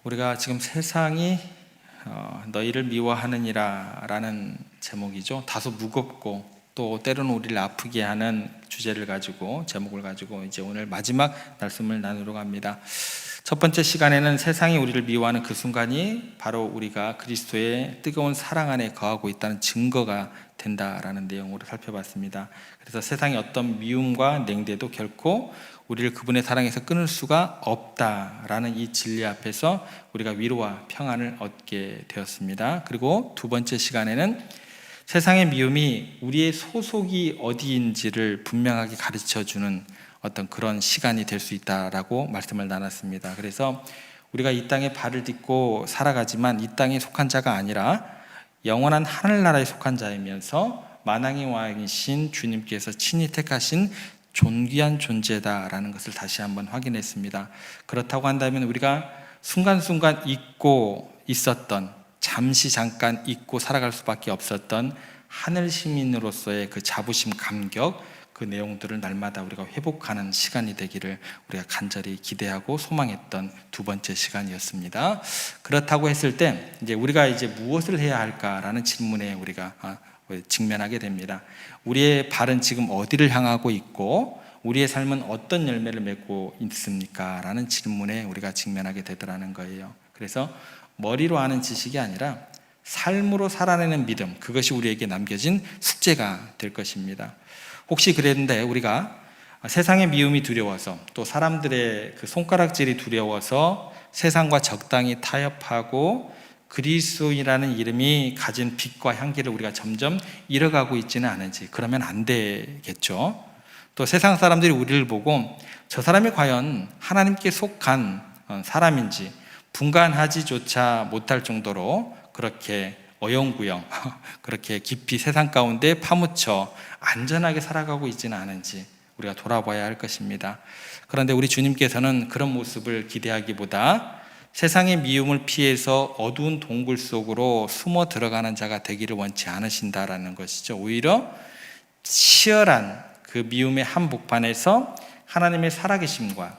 우리가 지금 세상이 너희를 미워하느니라 라는 제목이죠. 다소 무겁고 또 때로는 우리를 아프게 하는 주제를 가지고, 제목을 가지고 이제 오늘 마지막 말씀을 나누려고 합니다. 첫 번째 시간에는 세상이 우리를 미워하는 그 순간이 바로 우리가 그리스도의 뜨거운 사랑 안에 거하고 있다는 증거가 된다라는 내용으로 살펴봤습니다. 그래서 세상의 어떤 미움과 냉대도 결코 우리를 그분의 사랑에서 끊을 수가 없다라는 이 진리 앞에서 우리가 위로와 평안을 얻게 되었습니다. 그리고 두 번째 시간에는 세상의 미움이 우리의 소속이 어디인지를 분명하게 가르쳐주는 어떤 그런 시간이 될 수 있다라고 말씀을 나눴습니다. 그래서 우리가 이 땅에 발을 딛고 살아가지만 이 땅에 속한 자가 아니라 영원한 하늘나라에 속한 자이면서 만왕의 왕이신 주님께서 친히 택하신 존귀한 존재다라는 것을 다시 한번 확인했습니다. 그렇다고 한다면 우리가 순간순간 잊고 있었던, 잠시 잠깐 잊고 살아갈 수밖에 없었던 하늘 시민으로서의 그 자부심, 감격, 그 내용들을 날마다 우리가 회복하는 시간이 되기를 우리가 간절히 기대하고 소망했던 두 번째 시간이었습니다. 그렇다고 했을 때 이제 우리가 이제 무엇을 해야 할까라는 질문에 우리가 직면하게 됩니다. 우리의 발은 지금 어디를 향하고 있고 우리의 삶은 어떤 열매를 맺고 있습니까? 라는 질문에 우리가 직면하게 되더라는 거예요. 그래서 머리로 아는 지식이 아니라 삶으로 살아내는 믿음, 그것이 우리에게 남겨진 숙제가 될 것입니다. 혹시 그랬는데 우리가 세상의 미움이 두려워서, 또 사람들의 그 손가락질이 두려워서 세상과 적당히 타협하고 그리스도인이라는 이름이 가진 빛과 향기를 우리가 점점 잃어가고 있지는 않은지, 그러면 안 되겠죠. 또 세상 사람들이 우리를 보고 저 사람이 과연 하나님께 속한 사람인지 분간하지조차 못할 정도로 그렇게 어영부영 그렇게 깊이 세상 가운데 파묻혀 안전하게 살아가고 있지는 않은지 우리가 돌아봐야 할 것입니다. 그런데 우리 주님께서는 그런 모습을 기대하기보다 세상의 미움을 피해서 어두운 동굴 속으로 숨어 들어가는 자가 되기를 원치 않으신다라는 것이죠. 오히려 치열한 그 미움의 한복판에서 하나님의 살아계심과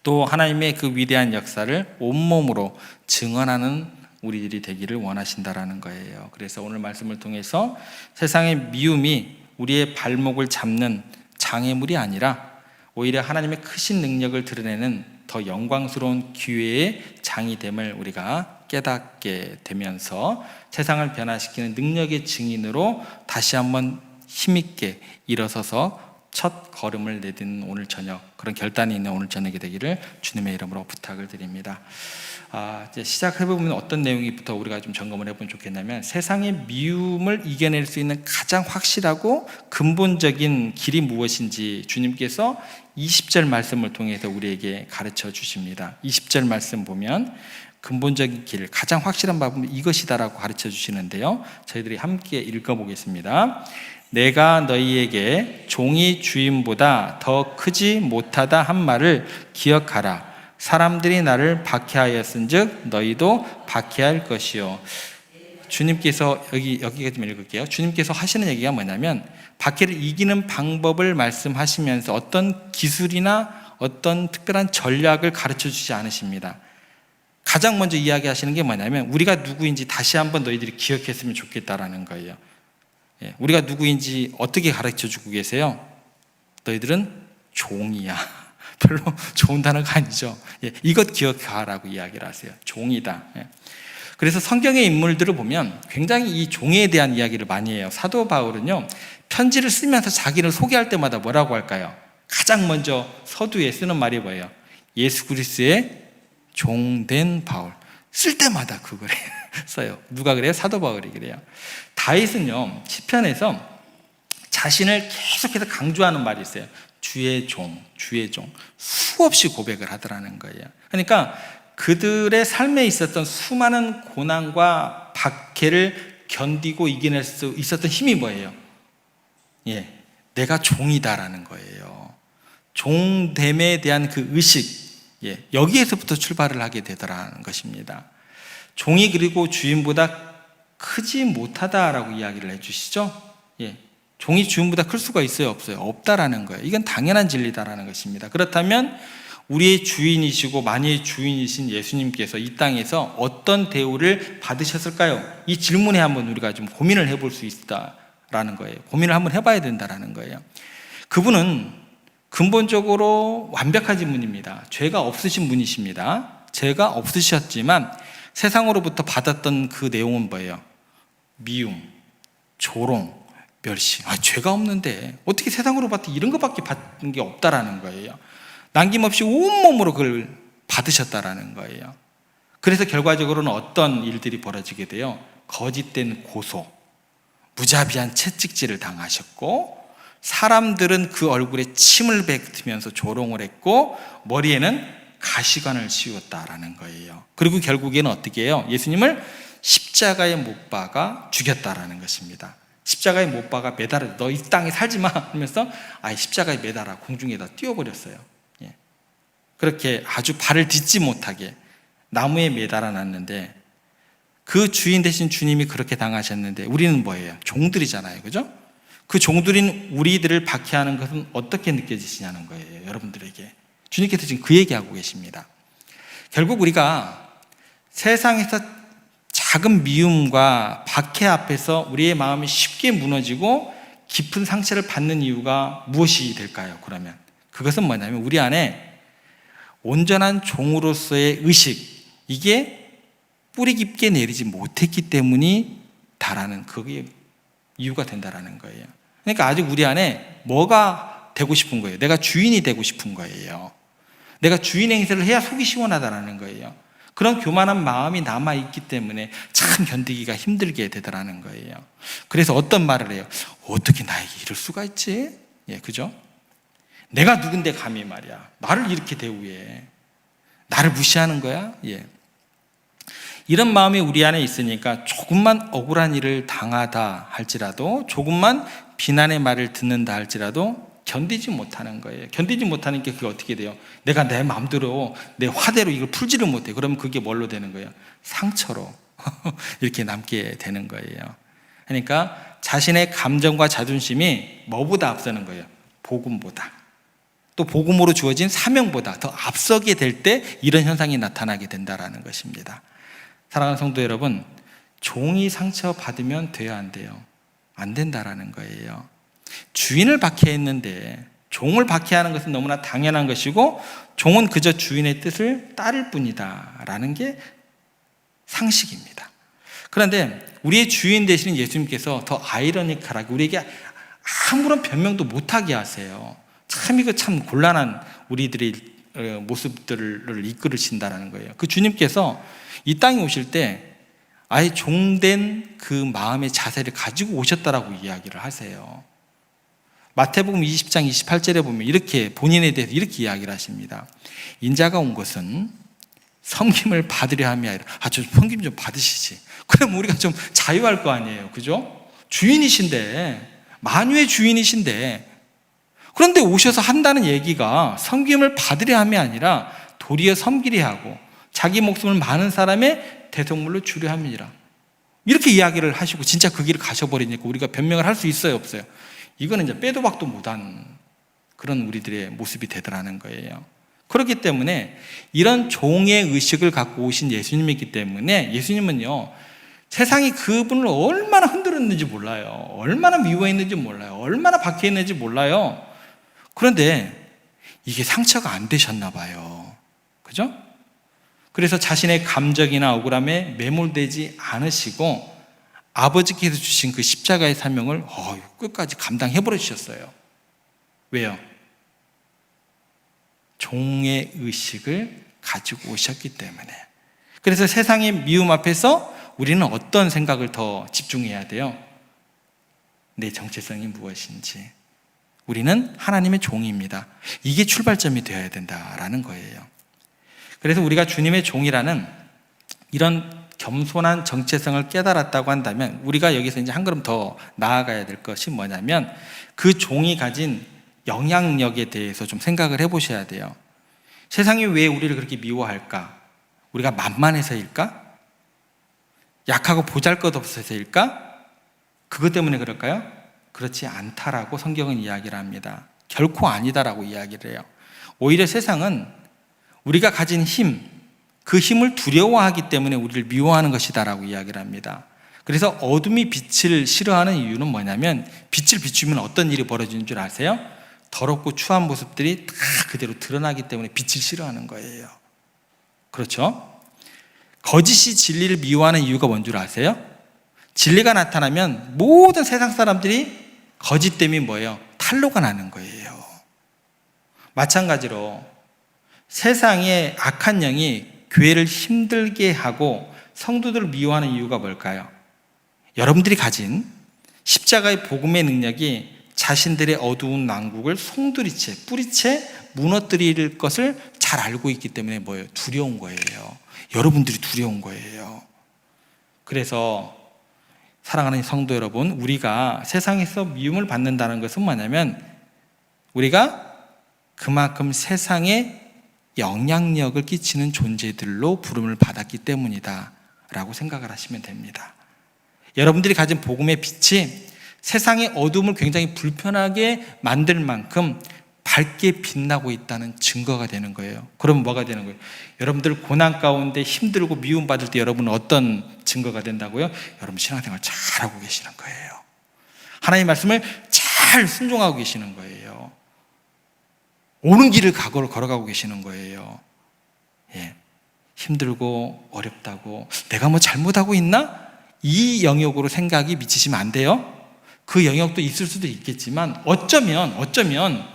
또 하나님의 그 위대한 역사를 온몸으로 증언하는 우리들이 되기를 원하신다라는 거예요. 그래서 오늘 말씀을 통해서 세상의 미움이 우리의 발목을 잡는 장애물이 아니라 오히려 하나님의 크신 능력을 드러내는 더 영광스러운 기회의 장이됨을 우리가 깨닫게 되면서 세상을 변화시키는 능력의 증인으로 다시 한번 힘있게 일어서서 첫 걸음을 내딛는 오늘 저녁, 그런 결단이 있는 오늘 저녁이 되기를 주님의 이름으로 부탁을 드립니다. 이제 시작해보면 어떤 내용부터 우리가 좀 점검을 해보면 좋겠냐면, 세상의 미움을 이겨낼 수 있는 가장 확실하고 근본적인 길이 무엇인지 주님께서 20절 말씀을 통해서 우리에게 가르쳐 주십니다. 20절 말씀 보면 근본적인 길, 가장 확실한 방법은 이것이다라고 가르쳐 주시는데요, 저희들이 함께 읽어보겠습니다. 내가 너희에게 종이 주인보다 더 크지 못하다 한 말을 기억하라. 사람들이 나를 박해하였은즉 너희도 박해할 것이요. 주님께서 여기가 좀 읽을게요. 주님께서 하시는 얘기가 뭐냐면, 박해를 이기는 방법을 말씀하시면서 어떤 기술이나 어떤 특별한 전략을 가르쳐 주지 않으십니다. 가장 먼저 이야기하시는 게 뭐냐면, 우리가 누구인지 다시 한번 너희들이 기억했으면 좋겠다라는 거예요. 우리가 누구인지 어떻게 가르쳐 주고 계세요? 너희들은 종이야. 별로 좋은 단어가 아니죠. 이것 기억하라고 이야기를 하세요. 종이다. 그래서 성경의 인물들을 보면 굉장히 이 종에 대한 이야기를 많이 해요. 사도 바울은요, 편지를 쓰면서 자기를 소개할 때마다 뭐라고 할까요? 가장 먼저 서두에 쓰는 말이 뭐예요? 예수 그리스도의 종된 바울. 쓸 때마다 그걸 써요. 누가 그래요? 사도 바울이 그래요. 다윗은요, 시편에서 자신을 계속해서 강조하는 말이 있어요. 주의 종, 주의 종. 수없이 고백을 하더라는 거예요. 그러니까 그들의 삶에 있었던 수많은 고난과 박해를 견디고 이겨낼 수 있었던 힘이 뭐예요? 내가 종이다라는 거예요. 종됨에 대한 그 의식, 여기에서부터 출발을 하게 되더라는 것입니다. 종이 그리고 주인보다 크지 못하다라고 이야기를 해주시죠. 종이 주인보다 클 수가 있어요, 없어요? 없다라는 거예요. 이건 당연한 진리다라는 것입니다. 그렇다면 우리의 주인이시고 만유의 주인이신 예수님께서 이 땅에서 어떤 대우를 받으셨을까요? 이 질문에 한번 우리가 좀 고민을 해볼 수 있다라는 거예요. 고민을 한번 해봐야 된다라는 거예요. 그분은 근본적으로 완벽하신 분입니다. 죄가 없으신 분이십니다. 죄가 없으셨지만 세상으로부터 받았던 그 내용은 뭐예요? 미움, 조롱, 멸시. 죄가 없는데 어떻게 세상으로부터 이런 것밖에 받은 게 없다라는 거예요. 남김없이 온몸으로 그걸 받으셨다라는 거예요. 그래서 결과적으로는 어떤 일들이 벌어지게 돼요? 거짓된 고소, 무자비한 채찍질을 당하셨고, 사람들은 그 얼굴에 침을 뱉으면서 조롱을 했고, 머리에는 가시관을 씌웠다라는 거예요. 그리고 결국에는 어떻게 해요? 예수님을 십자가에 못 박아 죽였다라는 것입니다. 십자가에 못 박아 매달아, 너 이 땅에 살지 마 하면서 아예 십자가에 매달아 공중에다 띄워버렸어요. 그렇게 아주 발을 딛지 못하게 나무에 매달아 놨는데, 그 주인 되신 주님이 그렇게 당하셨는데 우리는 뭐예요? 종들이잖아요, 그죠? 그 종들인 우리들을 박해하는 것은 어떻게 느껴지시냐는 거예요. 여러분들에게 주님께서 지금 그 얘기하고 계십니다. 결국 우리가 세상에서 작은 미움과 박해 앞에서 우리의 마음이 쉽게 무너지고 깊은 상처를 받는 이유가 무엇이 될까요? 그러면 그것은 뭐냐면 우리 안에 온전한 종으로서의 의식, 이게 뿌리 깊게 내리지 못했기 때문이 다라는, 그게 이유가 된다라는 거예요. 그러니까 아직 우리 안에 뭐가 되고 싶은 거예요? 내가 주인이 되고 싶은 거예요. 내가 주인 행세를 해야 속이 시원하다라는 거예요. 그런 교만한 마음이 남아있기 때문에 참 견디기가 힘들게 되더라는 거예요. 그래서 어떤 말을 해요? 어떻게 나에게 이럴 수가 있지? 그죠? 내가 누군데 감히 말이야, 나를 이렇게 대우해, 나를 무시하는 거야? 이런 마음이 우리 안에 있으니까 조금만 억울한 일을 당하다 할지라도, 조금만 비난의 말을 듣는다 할지라도 견디지 못하는 거예요. 견디지 못하는 게 그게 어떻게 돼요? 내가 내 마음대로, 내 화대로 이걸 풀지를 못해. 그러면 그게 뭘로 되는 거예요? 상처로 이렇게 남게 되는 거예요. 그러니까 자신의 감정과 자존심이 뭐보다 앞서는 거예요? 복음보다. 또 복음으로 주어진 사명보다 더 앞서게 될 때 이런 현상이 나타나게 된다는 것입니다. 사랑하는 성도 여러분, 종이 상처받으면 돼요, 안 돼요? 안 된다라는 거예요. 주인을 박해했는데 종을 박해하는 것은 너무나 당연한 것이고, 종은 그저 주인의 뜻을 따를 뿐이다라는 게 상식입니다. 그런데 우리의 주인 되시는 예수님께서 더 아이러니컬하게 우리에게 아무런 변명도 못하게 하세요. 참 이거 참 곤란한 우리들의 모습들을 이끌으신다는 거예요. 그 주님께서 이 땅에 오실 때 아예 종된 그 마음의 자세를 가지고 오셨다라고 이야기를 하세요. 마태복음 20장 28절에 보면 이렇게 본인에 대해서 이렇게 이야기를 하십니다. 인자가 온 것은 섬김을 받으려 함이 아니라, 좀 섬김 좀 받으시지. 그럼 우리가 좀 자유할 거 아니에요, 그죠? 주인이신데, 만유의 주인이신데, 그런데 오셔서 한다는 얘기가 섬김을 받으려 함이 아니라 도리어 섬기려 하고 자기 목숨을 많은 사람의 대속물로 주려 함이니라, 이렇게 이야기를 하시고 진짜 그 길을 가셔버리니까 우리가 변명을 할 수 있어요, 없어요? 이거는 이제 빼도 박도 못한 그런 우리들의 모습이 되더라는 거예요. 그렇기 때문에 이런 종의 의식을 갖고 오신 예수님이기 때문에 예수님은요, 세상이 그분을 얼마나 흔들었는지 몰라요. 얼마나 미워했는지 몰라요. 얼마나 박해했는지 몰라요. 그런데 이게 상처가 안 되셨나 봐요. 그죠? 그래서 자신의 감정이나 억울함에 매몰되지 않으시고 아버지께서 주신 그 십자가의 사명을 끝까지 감당해버려 주셨어요. 왜요? 종의 의식을 가지고 오셨기 때문에. 그래서 세상의 미움 앞에서 우리는 어떤 생각을 더 집중해야 돼요? 내 정체성이 무엇인지. 우리는 하나님의 종입니다. 이게 출발점이 되어야 된다라는 거예요. 그래서 우리가 주님의 종이라는 이런 겸손한 정체성을 깨달았다고 한다면 우리가 여기서 이제 한 걸음 더 나아가야 될 것이 뭐냐면 그 종이 가진 영향력에 대해서 좀 생각을 해보셔야 돼요. 세상이 왜 우리를 그렇게 미워할까? 우리가 만만해서일까? 약하고 보잘것없어서일까? 그것 때문에 그럴까요? 그렇지 않다라고 성경은 이야기를 합니다. 결코 아니다라고 이야기를 해요. 오히려 세상은 우리가 가진 힘, 그 힘을 두려워하기 때문에 우리를 미워하는 것이다라고 이야기를 합니다. 그래서 어둠이 빛을 싫어하는 이유는 뭐냐면, 빛을 비추면 어떤 일이 벌어지는 줄 아세요? 더럽고 추한 모습들이 다 그대로 드러나기 때문에 빛을 싫어하는 거예요. 그렇죠? 거짓이 진리를 미워하는 이유가 뭔 줄 아세요? 진리가 나타나면 모든 세상 사람들이 거짓 때문에 뭐예요? 탄로가 나는 거예요. 마찬가지로 세상의 악한 영이 교회를 힘들게 하고 성도들을 미워하는 이유가 뭘까요? 여러분들이 가진 십자가의 복음의 능력이 자신들의 어두운 왕국을 송두리째, 뿌리째 무너뜨릴 것을 잘 알고 있기 때문에 뭐예요? 두려운 거예요. 여러분들이 두려운 거예요. 그래서 사랑하는 성도 여러분, 우리가 세상에서 미움을 받는다는 것은 뭐냐면, 우리가 그만큼 세상에 영향력을 끼치는 존재들로 부름을 받았기 때문이다 라고 생각을 하시면 됩니다. 여러분들이 가진 복음의 빛이 세상의 어둠을 굉장히 불편하게 만들 만큼 밝게 빛나고 있다는 증거가 되는 거예요. 그럼 뭐가 되는 거예요? 여러분들 고난 가운데 힘들고 미움받을 때 여러분은 어떤 증거가 된다고요? 여러분 신앙생활 잘하고 계시는 거예요. 하나님의 말씀을 잘 순종하고 계시는 거예요. 오는 길을 걸어가고 계시는 거예요. 예. 힘들고 어렵다고 내가 뭐 잘못하고 있나? 이 영역으로 생각이 미치시면 안 돼요. 그 영역도 있을 수도 있겠지만 어쩌면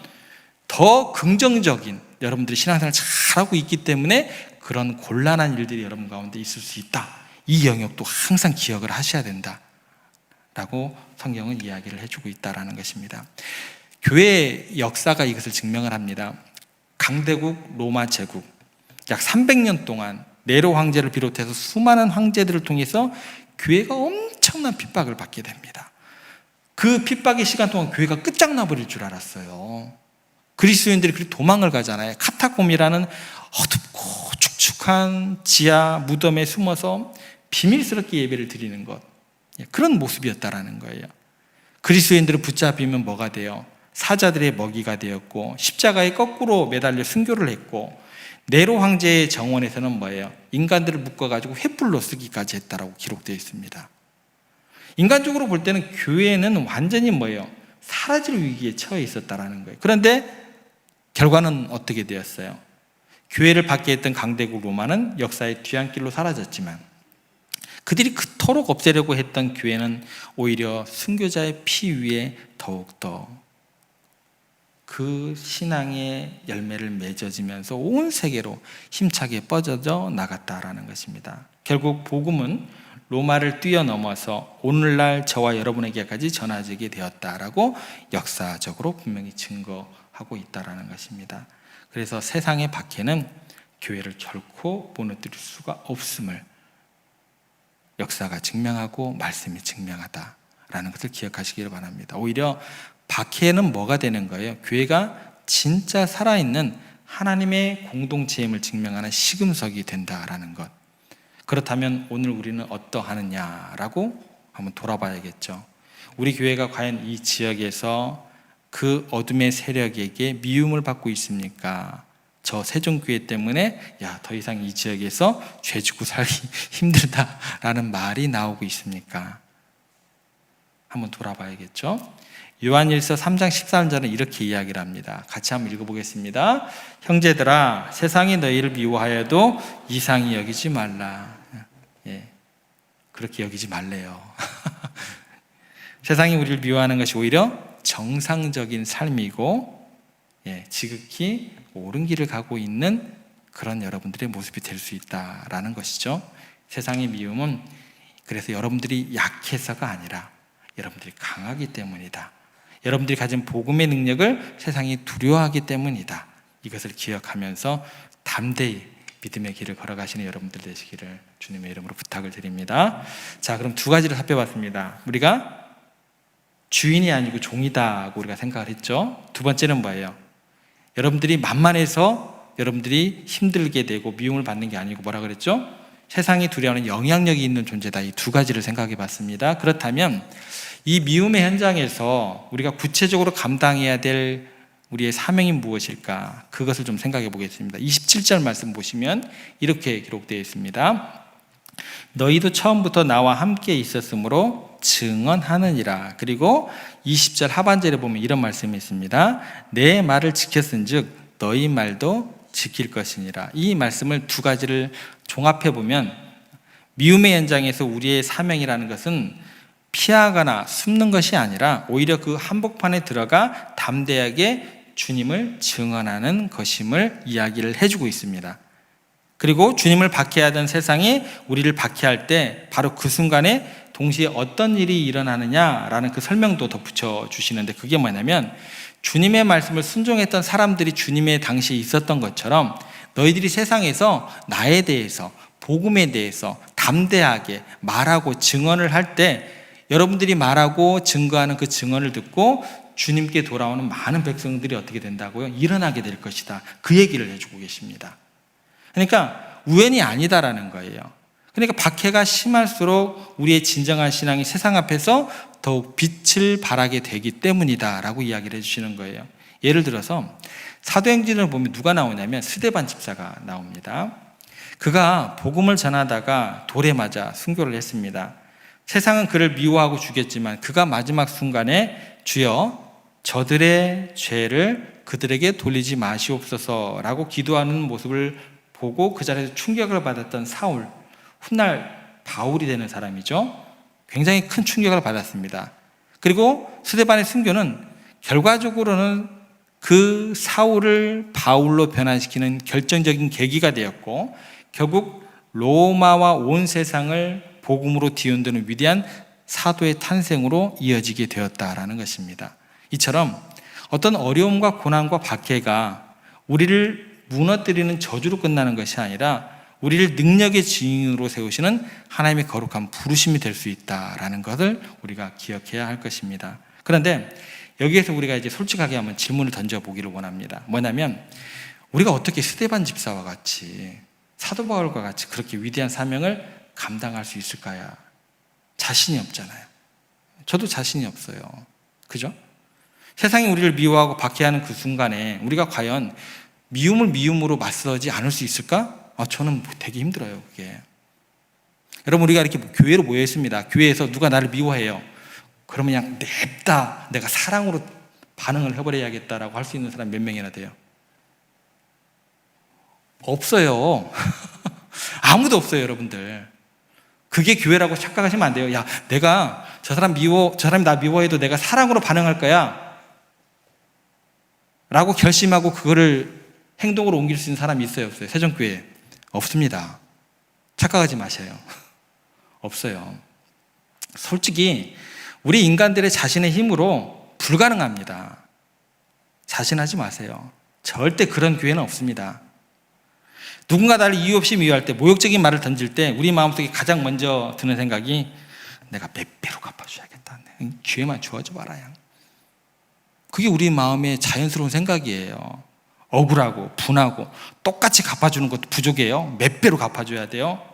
더 긍정적인, 여러분들이 신앙생활을 잘하고 있기 때문에 그런 곤란한 일들이 여러분 가운데 있을 수 있다. 이 영역도 항상 기억을 하셔야 된다 라고 성경은 이야기를 해주고 있다는 것입니다. 교회의 역사가 이것을 증명을 합니다. 강대국 로마 제국 약 300년 동안 네로 황제를 비롯해서 수많은 황제들을 통해서 교회가 엄청난 핍박을 받게 됩니다. 그 핍박의 시간 동안 교회가 끝장나버릴 줄 알았어요. 그리스도인들이 그렇게 도망을 가잖아요. 카타콤이라는 어둡고 축축한 지하 무덤에 숨어서 비밀스럽게 예배를 드리는 것, 그런 모습이었다라는 거예요. 그리스도인들을 붙잡히면 뭐가 돼요? 사자들의 먹이가 되었고 십자가에 거꾸로 매달려 순교를 했고, 네로 황제의 정원에서는 뭐예요? 인간들을 묶어가지고 횃불로 쓰기까지 했다라고 기록되어 있습니다. 인간적으로 볼 때는 교회는 완전히 뭐예요? 사라질 위기에 처해 있었다라는 거예요. 그런데 결과는 어떻게 되었어요? 교회를 받게 했던 강대국 로마는 역사의 뒤안길로 사라졌지만, 그들이 그토록 없애려고 했던 교회는 오히려 순교자의 피 위에 더욱더 그 신앙의 열매를 맺어지면서 온 세계로 힘차게 뻗어져 나갔다라는 것입니다. 결국 복음은 로마를 뛰어넘어서 오늘날 저와 여러분에게까지 전해지게 되었다라고 역사적으로 분명히 증거하고 있다라는 것입니다. 그래서 세상의 박해는 교회를 결코 무너뜨릴 수가 없음을 역사가 증명하고 말씀이 증명하다라는 것을 기억하시기를 바랍니다. 오히려 박해는 뭐가 되는 거예요? 교회가 진짜 살아있는 하나님의 공동체임을 증명하는 시금석이 된다라는 것. 그렇다면 오늘 우리는 어떠하느냐라고 한번 돌아봐야겠죠. 우리 교회가 과연 이 지역에서 그 어둠의 세력에게 미움을 받고 있습니까? 저 세종교회 때문에 더 이상 이 지역에서 죄 짓고 살기 힘들다라는 말이 나오고 있습니까? 한번 돌아봐야겠죠. 요한일서 3장 13절은 이렇게 이야기를 합니다. 같이 한번 읽어보겠습니다. 형제들아, 세상이 너희를 미워하여도 이상히 여기지 말라. 그렇게 여기지 말래요. 세상이 우리를 미워하는 것이 오히려 정상적인 삶이고, 지극히 옳은 길을 가고 있는 그런 여러분들의 모습이 될 수 있다라는 것이죠. 세상의 미움은 그래서 여러분들이 약해서가 아니라 여러분들이 강하기 때문이다. 여러분들이 가진 복음의 능력을 세상이 두려워하기 때문이다. 이것을 기억하면서 담대히 믿음의 길을 걸어가시는 여러분들 되시기를 주님의 이름으로 부탁을 드립니다. 자, 그럼 두 가지를 살펴봤습니다. 우리가 주인이 아니고 종이다고 우리가 생각을 했죠. 두 번째는 뭐예요? 여러분들이 만만해서 여러분들이 힘들게 되고 미움을 받는 게 아니고 뭐라 그랬죠? 세상이 두려워하는 영향력이 있는 존재다. 이 두 가지를 생각해 봤습니다. 그렇다면 이 미움의 현장에서 우리가 구체적으로 감당해야 될 우리의 사명이 무엇일까? 그것을 좀 생각해 보겠습니다. 27절 말씀 보시면 이렇게 기록되어 있습니다. 너희도 처음부터 나와 함께 있었으므로 증언하느니라. 그리고 20절 하반절에 보면 이런 말씀이 있습니다. 내 말을 지켰은즉 너희 말도 지킬 것이니라. 이 말씀을 두 가지를 종합해 보면 미움의 현장에서 우리의 사명이라는 것은 피하거나 숨는 것이 아니라 오히려 그 한복판에 들어가 담대하게 주님을 증언하는 것임을 이야기를 해주고 있습니다. 그리고 주님을 박해하던 세상이 우리를 박해할 때 바로 그 순간에 동시에 어떤 일이 일어나느냐라는 그 설명도 덧붙여 주시는데, 그게 뭐냐면 주님의 말씀을 순종했던 사람들이 주님의 당시에 있었던 것처럼 너희들이 세상에서 나에 대해서, 복음에 대해서 담대하게 말하고 증언을 할 때 여러분들이 말하고 증거하는 그 증언을 듣고 주님께 돌아오는 많은 백성들이 어떻게 된다고요? 일어나게 될 것이다. 그 얘기를 해주고 계십니다. 그러니까 우연이 아니다라는 거예요. 그러니까 박해가 심할수록 우리의 진정한 신앙이 세상 앞에서 더욱 빛을 발하게 되기 때문이다라고 이야기를 해주시는 거예요. 예를 들어서 사도행전을 보면 누가 나오냐면 스데반 집사가 나옵니다. 그가 복음을 전하다가 돌에 맞아 순교를 했습니다. 세상은 그를 미워하고 죽였지만 그가 마지막 순간에 주여 저들의 죄를 그들에게 돌리지 마시옵소서라고 기도하는 모습을 보고 그 자리에서 충격을 받았던 사울, 훗날 바울이 되는 사람이죠. 굉장히 큰 충격을 받았습니다. 그리고 스데반의 순교는 결과적으로는 그 사울을 바울로 변화시키는 결정적인 계기가 되었고, 결국 로마와 온 세상을 복음으로 뒤흔드는 위대한 사도의 탄생으로 이어지게 되었다라는 것입니다. 이처럼 어떤 어려움과 고난과 박해가 우리를 무너뜨리는 저주로 끝나는 것이 아니라 우리를 능력의 증인으로 세우시는 하나님의 거룩한 부르심이 될 수 있다라는 것을 우리가 기억해야 할 것입니다. 그런데 여기에서 우리가 이제 솔직하게 한번 질문을 던져보기를 원합니다. 뭐냐면 우리가 어떻게 스데반 집사와 같이 사도 바울과 같이 그렇게 위대한 사명을 감당할 수 있을까요? 자신이 없잖아요. 저도 자신이 없어요. 그죠? 세상이 우리를 미워하고 박해하는 그 순간에 우리가 과연 미움을 미움으로 맞서지 않을 수 있을까? 저는 되게 힘들어요, 그게. 여러분, 우리가 이렇게 교회로 모여 있습니다. 교회에서 누가 나를 미워해요. 그러면 그냥 냅다 내가 사랑으로 반응을 해버려야겠다라고 할 수 있는 사람 몇 명이나 돼요? 없어요. 아무도 없어요, 여러분들. 그게 교회라고 착각하시면 안 돼요. 야, 내가 저 사람이 나 미워해도 내가 사랑으로 반응할 거야 라고 결심하고 그거를 행동으로 옮길 수 있는 사람이 있어요, 없어요? 세종교회에 없습니다. 착각하지 마세요. 없어요. 솔직히 우리 인간들의 자신의 힘으로 불가능합니다. 자신하지 마세요. 절대 그런 교회는 없습니다. 누군가 나를 이유 없이 미워할 때, 모욕적인 말을 던질 때 우리 마음속에 가장 먼저 드는 생각이 내가 몇 배로 갚아줘야겠다. 기회만 주어줘 봐라. 그게 우리 마음의 자연스러운 생각이에요. 억울하고 분하고 똑같이 갚아주는 것도 부족해요. 몇 배로 갚아줘야 돼요.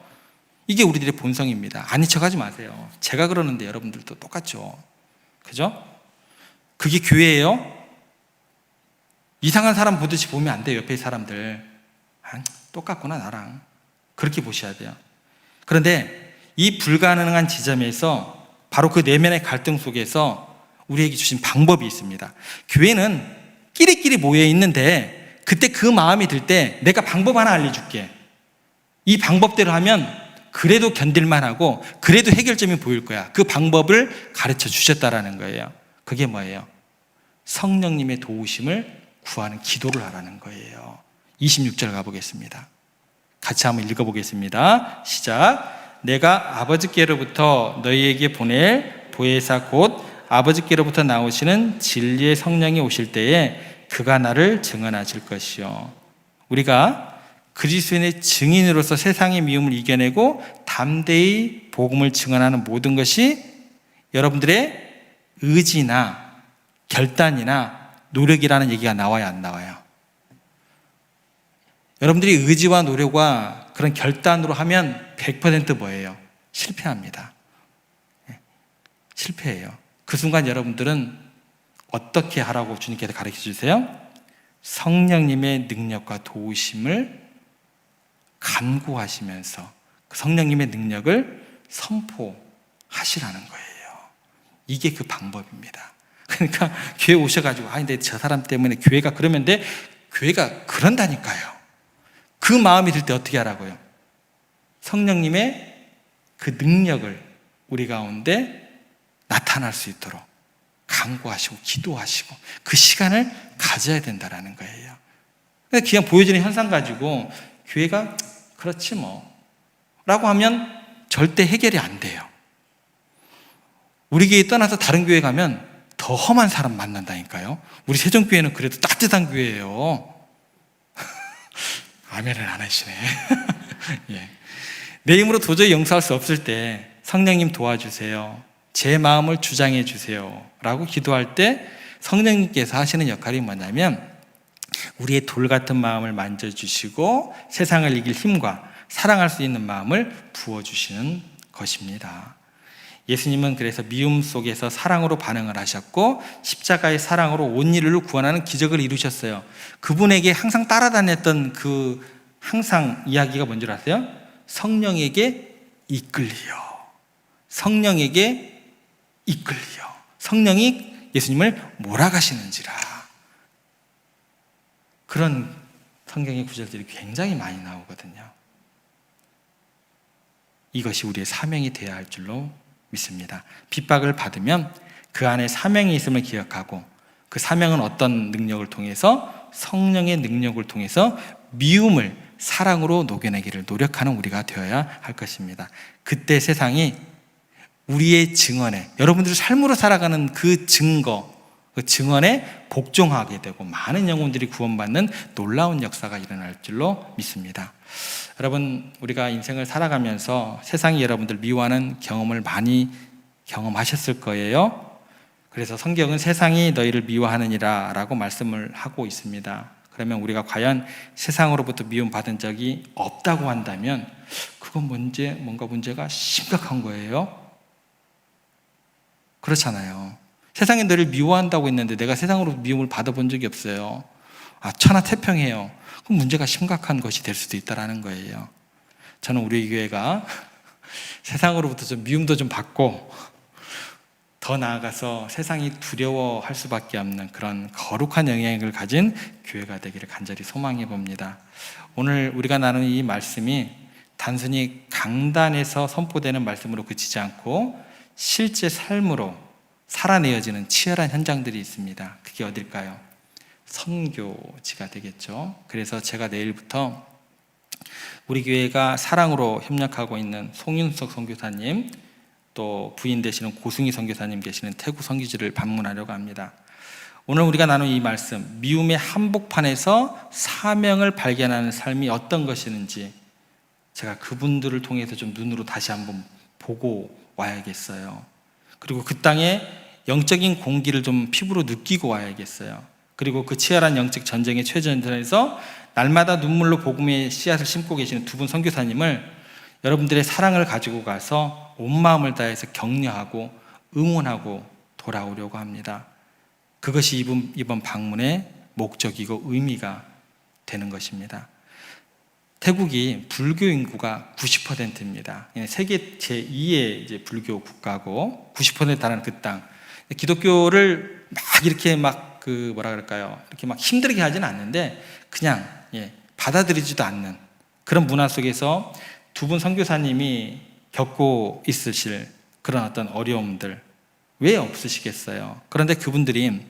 이게 우리들의 본성입니다. 아닌 척하지 마세요. 제가 그러는데 여러분들도 똑같죠. 그죠? 그게 교회예요? 이상한 사람 보듯이 보면 안 돼요. 옆에 사람들 똑같구나 나랑, 그렇게 보셔야 돼요. 그런데 이 불가능한 지점에서 바로 그 내면의 갈등 속에서 우리에게 주신 방법이 있습니다. 교회는 끼리끼리 모여 있는데 그때 그 마음이 들 때 내가 방법 하나 알려줄게. 이 방법대로 하면 그래도 견딜만 하고 그래도 해결점이 보일 거야. 그 방법을 가르쳐 주셨다라는 거예요. 그게 뭐예요? 성령님의 도우심을 구하는 기도를 하라는 거예요. 26절 가보겠습니다. 같이 한번 읽어보겠습니다. 시작. 내가 아버지께로부터 너희에게 보낼 보혜사 곧 아버지께로부터 나오시는 진리의 성령이 오실 때에 그가 나를 증언하실 것이요. 우리가 그리스도인의 증인으로서 세상의 미움을 이겨내고 담대히 복음을 증언하는 모든 것이 여러분들의 의지나 결단이나 노력이라는 얘기가 나와야 안 나와요? 여러분들이 의지와 노력과 그런 결단으로 하면 100% 뭐예요? 실패합니다. 실패해요. 그 순간 여러분들은 어떻게 하라고 주님께서 가르쳐 주세요? 성령님의 능력과 도우심을 간구하시면서 그 성령님의 능력을 선포하시라는 거예요. 이게 그 방법입니다. 그러니까 교회 오셔가지고 근데 저 사람 때문에 교회가 그러면 돼? 교회가 그런다니까요. 그 마음이 들 때 어떻게 하라고요? 성령님의 그 능력을 우리 가운데 나타날 수 있도록 간구하시고 기도하시고 그 시간을 가져야 된다는 거예요. 그냥 보여지는 현상 가지고 교회가 그렇지 뭐 라고 하면 절대 해결이 안 돼요. 우리 교회 떠나서 다른 교회 가면 더 험한 사람 만난다니까요. 우리 세종교회는 그래도 따뜻한 교회예요. 아멘을 안 하시네. 예. 내 힘으로 도저히 용서할 수 없을 때 성령님 도와주세요, 제 마음을 주장해 주세요 라고 기도할 때 성령님께서 하시는 역할이 뭐냐면 우리의 돌 같은 마음을 만져주시고 세상을 이길 힘과 사랑할 수 있는 마음을 부어주시는 것입니다. 예수님은 그래서 미움 속에서 사랑으로 반응을 하셨고 십자가의 사랑으로 온 인류를 구원하는 기적을 이루셨어요. 그분에게 항상 따라다녔던 그 항상 이야기가 뭔지 아세요? 성령에게 이끌리요. 성령에게 이끌리요. 성령이 예수님을 몰아가시는지라. 그런 성경의 구절들이 굉장히 많이 나오거든요. 이것이 우리의 사명이 되어야 할 줄로 믿습니다. 핍박을 받으면 그 안에 사명이 있음을 기억하고 그 사명은 어떤 능력을 통해서 성령의 능력을 통해서 미움을 사랑으로 녹여내기를 노력하는 우리가 되어야 할 것입니다. 그때 세상이 우리의 증언에 여러분들이 삶으로 살아가는 그 증거, 그 증언에 복종하게 되고 많은 영혼들이 구원받는 놀라운 역사가 일어날 줄로 믿습니다. 여러분, 우리가 인생을 살아가면서 세상이 여러분들 미워하는 경험을 많이 경험하셨을 거예요. 그래서 성경은 세상이 너희를 미워하느니라 라고 말씀을 하고 있습니다. 그러면 우리가 과연 세상으로부터 미움받은 적이 없다고 한다면 그건 뭔가 문제가 심각한 거예요. 그렇잖아요. 세상이 너를 미워한다고 했는데 내가 세상으로 미움을 받아본 적이 없어요. 천하태평해요. 그럼 문제가 심각한 것이 될 수도 있다는 거예요. 저는 우리 교회가 세상으로부터 좀 미움도 좀 받고 더 나아가서 세상이 두려워할 수밖에 없는 그런 거룩한 영향을 가진 교회가 되기를 간절히 소망해 봅니다. 오늘 우리가 나누는 이 말씀이 단순히 강단에서 선포되는 말씀으로 그치지 않고 실제 삶으로 살아내어지는 치열한 현장들이 있습니다. 그게 어딜까요? 선교지가 되겠죠. 그래서 제가 내일부터 우리 교회가 사랑으로 협력하고 있는 송윤석 선교사님, 또 부인 되시는 고승희 선교사님 계시는 태국 선교지를 방문하려고 합니다. 오늘 우리가 나눈 이 말씀, 미움의 한복판에서 사명을 발견하는 삶이 어떤 것이는지 제가 그분들을 통해서 좀 눈으로 다시 한번 보고 와야겠어요. 그리고 그 땅에 영적인 공기를 좀 피부로 느끼고 와야겠어요. 그리고 그 치열한 영적 전쟁의 최전선에서 날마다 눈물로 복음의 씨앗을 심고 계시는 두 분 선교사님을 여러분들의 사랑을 가지고 가서 온 마음을 다해서 격려하고 응원하고 돌아오려고 합니다. 그것이 이번 방문의 목적이고 의미가 되는 것입니다. 태국이 불교 인구가 90%입니다. 세계 제2의 이제 불교 국가고 90%에 달하는 그 땅. 기독교를 막 이렇게 이렇게 막 힘들게 하지는 않는데 그냥 받아들이지도 않는 그런 문화 속에서 두 분 선교사님이 겪고 있으실 그런 어떤 어려움들 왜 없으시겠어요? 그런데 그분들이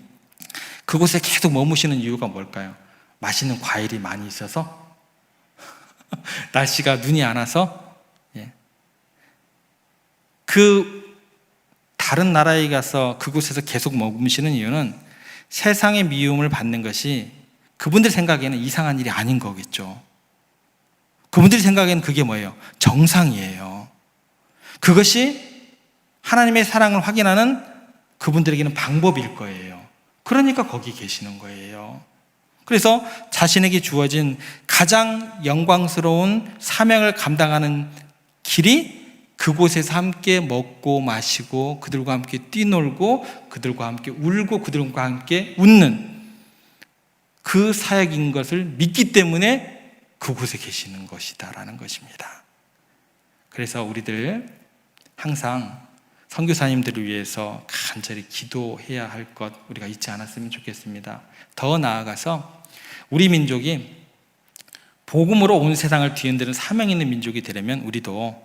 그곳에 계속 머무시는 이유가 뭘까요? 맛있는 과일이 많이 있어서? 날씨가 눈이 안 와서? 그 다른 나라에 가서 그곳에서 계속 머무시는 이유는 세상의 미움을 받는 것이 그분들 생각에는 이상한 일이 아닌 거겠죠. 그분들 생각에는 그게 뭐예요? 정상이에요. 그것이 하나님의 사랑을 확인하는 그분들에게는 방법일 거예요. 그러니까 거기 계시는 거예요. 그래서 자신에게 주어진 가장 영광스러운 사명을 감당하는 길이 그곳에서 함께 먹고 마시고 그들과 함께 뛰놀고 그들과 함께 울고 그들과 함께 웃는 그 사역인 것을 믿기 때문에 그곳에 계시는 것이다라는 것입니다. 그래서 우리들 항상 선교사님들을 위해서 간절히 기도해야 할 것 우리가 잊지 않았으면 좋겠습니다. 더 나아가서 우리 민족이 복음으로 온 세상을 뒤흔드는 사명 있는 민족이 되려면 우리도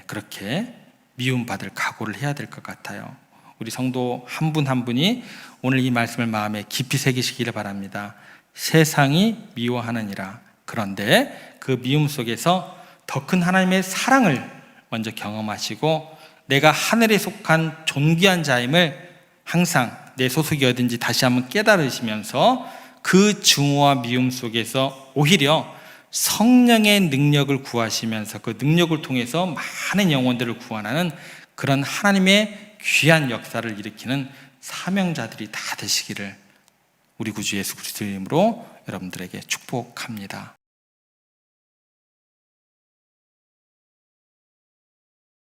그렇게 미움받을 각오를 해야 될 것 같아요. 우리 성도 한 분 한 분이 오늘 이 말씀을 마음에 깊이 새기시기를 바랍니다. 세상이 미워하느니라. 그런데 그 미움 속에서 더 큰 하나님의 사랑을 먼저 경험하시고 내가 하늘에 속한 존귀한 자임을 항상 내 소속이 어딘지 다시 한번 깨달으시면서 그 증오와 미움 속에서 오히려 성령의 능력을 구하시면서 그 능력을 통해서 많은 영혼들을 구원하는 그런 하나님의 귀한 역사를 일으키는 사명자들이 다 되시기를 우리 구주 예수 그리스도 이름으로 여러분들에게 축복합니다.